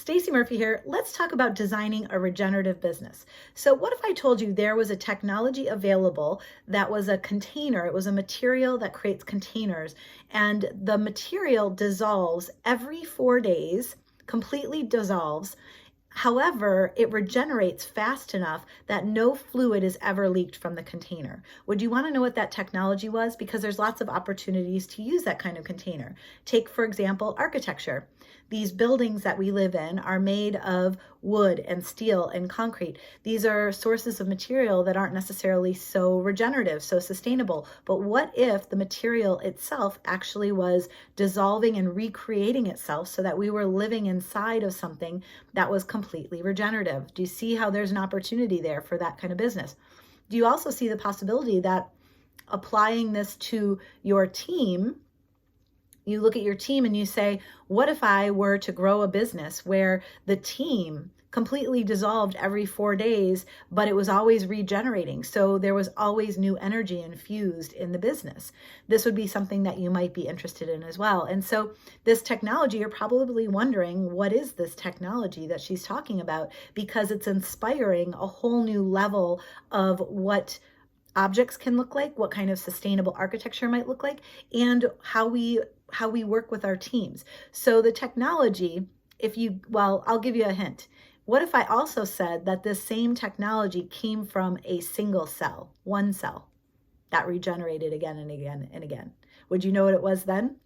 Stacey Murphy here. Let's talk about designing a regenerative business. So what if I told you there was a technology available that was a container, it was a material that creates containers, and the material dissolves every 4 days, completely dissolves. However, it regenerates fast enough that no fluid is ever leaked from the container. Would you want to know what that technology was? Because there's lots of opportunities to use that kind of container. Take, for example, architecture. These buildings that we live in are made of wood and steel and concrete. These are sources of material that aren't necessarily so regenerative, so sustainable. But what if the material itself actually was dissolving and recreating itself so that we were living inside of something that was completely regenerative? Do you see how there's an opportunity there for that kind of business? Do you also see the possibility that applying this to your team, you look at your team and you say, what if I were to grow a business where the team completely dissolved every 4 days, but it was always regenerating? So there was always new energy infused in the business. This would be something that you might be interested in as well. And so this technology, you're probably wondering, what is this technology that she's talking about? Because it's inspiring a whole new level of what objects can look like, what kind of sustainable architecture might look like, and how we work with our teams. So the technology, I'll give you a hint. What if I also said that this same technology came from a single cell, one cell, that regenerated again and again and again? Would you know what it was then?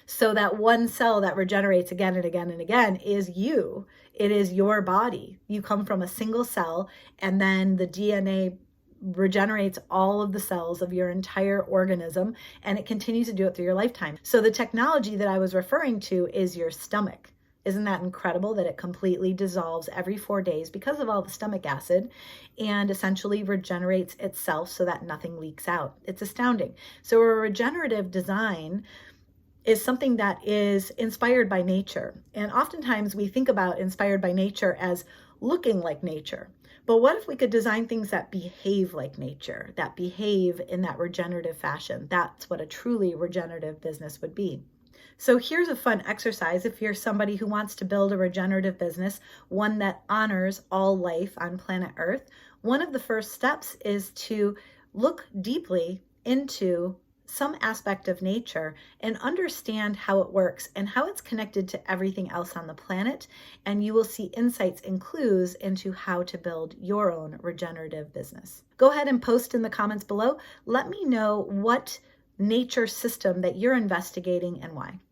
So that one cell that regenerates again and again and again is you. It is your body. You come from a single cell, and then the DNA regenerates all of the cells of your entire organism, and it continues to do it through your lifetime. So the technology that I was referring to is your stomach. Isn't that incredible that it completely dissolves every 4 days because of all the stomach acid and essentially regenerates itself so that nothing leaks out? It's astounding. So a regenerative design is something that is inspired by nature. And oftentimes we think about inspired by nature as looking like nature. But what if we could design things that behave like nature, that behave in that regenerative fashion? That's what a truly regenerative business would be. So here's a fun exercise if you're somebody who wants to build a regenerative business, one that honors all life on planet Earth. One of the first steps is to look deeply into some aspect of nature and understand how it works and how it's connected to everything else on the planet. And you will see insights and clues into how to build your own regenerative business. Go ahead and post in the comments below. Let me know what nature system that you're investigating and why.